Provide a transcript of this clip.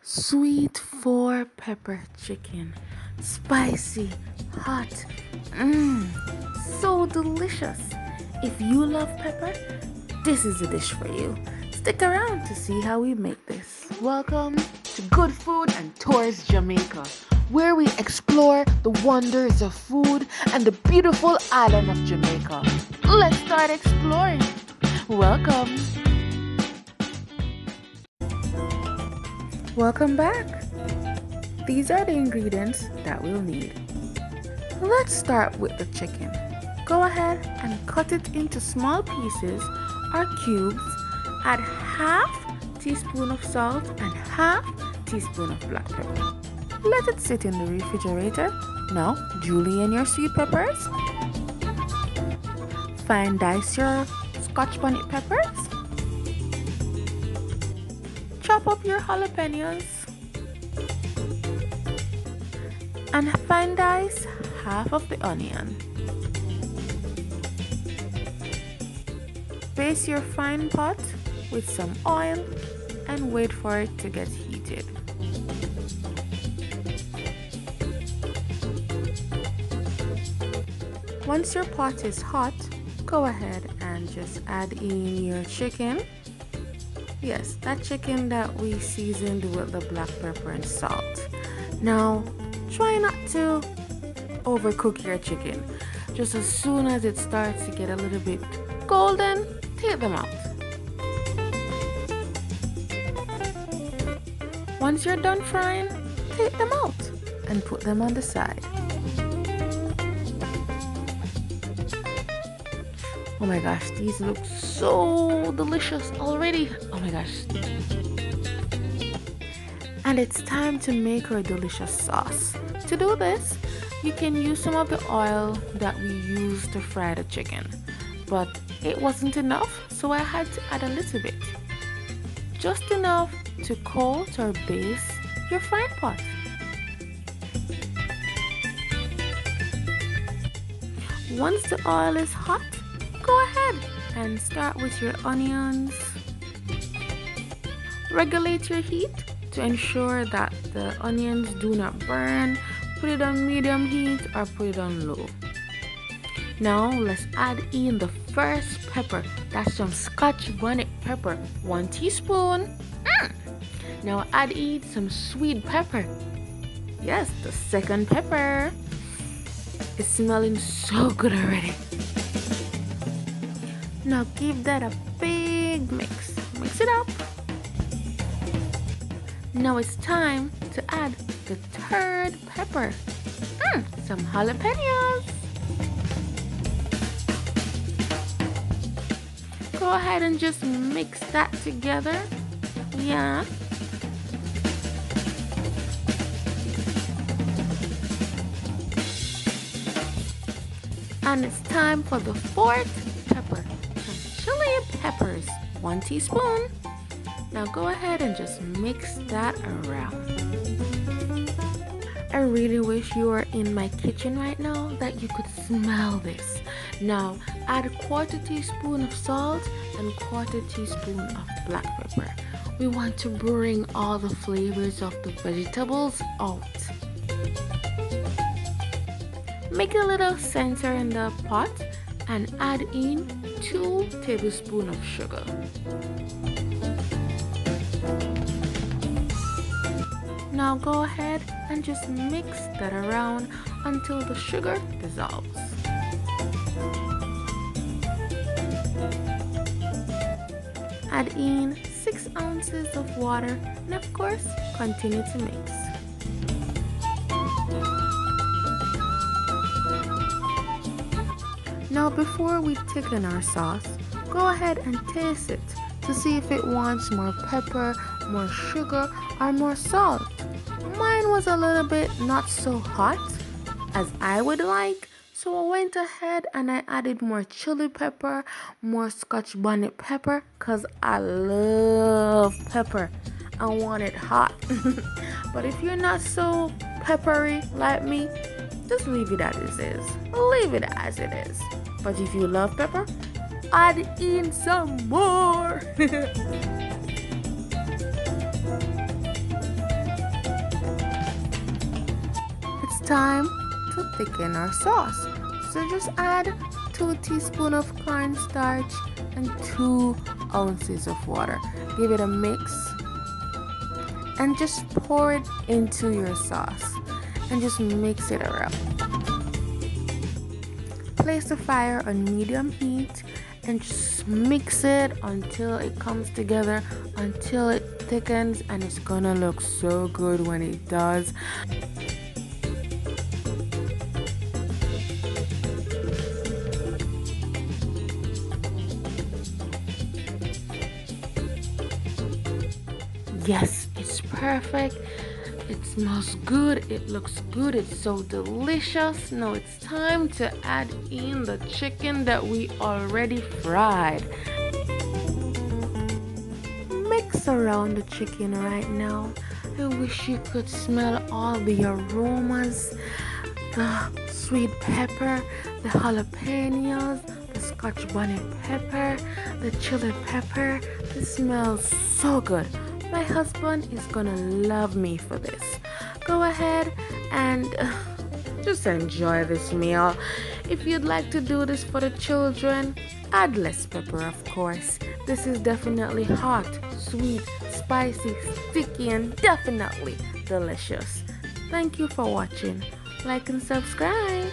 Sweet 4 pepper chicken. Spicy, hot. Mmm, so delicious. If you love pepper, this is a dish for you. Stick around to see how we make this. Welcome to Good Food and Tours Jamaica, where we explore the wonders of food and the beautiful island of Jamaica. Let's start exploring. Welcome. Welcome back. These are the ingredients that we'll need. Let's start with the chicken. Go ahead and cut it into small pieces or cubes. Add half teaspoon of salt and half teaspoon of black pepper. Let it sit in the refrigerator. Now, julienne your sweet peppers. Fine dice your Scotch bonnet peppers. Chop up your jalapenos and fine dice half of the onion. Base your frying pot with some oil and wait for it to get heated. Once your pot is hot, go ahead and just add in your chicken. Yes, that chicken that we seasoned with the black pepper and salt. Now, try not to overcook your chicken. Just as soon as it starts to get a little bit golden, take them out. Once you're done frying, take them out and put them on the side. Oh my gosh, these look so delicious already. Oh my gosh. And it's time to make our delicious sauce. To do this, you can use some of the oil that we used to fry the chicken. But it wasn't enough, so I had to add a little bit. Just enough to coat or base your frying pot. Once the oil is hot, go ahead and start with your onions. Regulate your heat to ensure that the onions do not burn. Put it on medium heat or put it on low. Now let's add in the first pepper. That's some Scotch bonnet pepper, 1 teaspoon. Now add in some sweet pepper. Yes, the second pepper. It's smelling so good already. Now give that a big mix. Mix it up. Now it's time to add the third pepper. Some jalapenos. Go ahead and just mix that together. Yeah. And it's time for the fourth pepper. Chili peppers, 1 teaspoon. Now go ahead and just mix that around. I really wish you were in my kitchen right now that you could smell this. Now add a 1/4 teaspoon of salt and 1/4 teaspoon of black pepper. We want to bring all the flavors of the vegetables out. Make a little center in the pot and add in 2 tablespoons of sugar. Now go ahead and just mix that around until the sugar dissolves. Add in 6 ounces of water and of course continue to mix. Now before we thicken our sauce, go ahead and taste it to see if it wants more pepper, more sugar, or more salt. Mine was a little bit not so hot as I would like, so I went ahead and I added more chili pepper, more Scotch bonnet pepper, cause I love pepper. I want it hot. But if you're not so peppery like me, just leave it as it is. Leave it as it is. But if you love pepper, add in some more. time to thicken our sauce. So just add 2 teaspoons of cornstarch and 2 ounces of water. Give it a mix and just pour it into your sauce and just mix it around. Place the fire on medium heat and just mix it until it comes together, until it thickens, and it's gonna look so good when it does. Yes, it's perfect. It smells good. It looks good. It's so delicious. Now it's time to add in the chicken that we already fried. Mix around the chicken right now. I wish you could smell all the aromas, the sweet pepper, the jalapenos, the Scotch bonnet pepper, the chili pepper. It smells so good. My husband is gonna love me for this. Go ahead and just enjoy this meal. If you'd like to do this for the children, add less pepper, of course. This is definitely hot, sweet, spicy, sticky, and definitely delicious. Thank you for watching. Like and subscribe.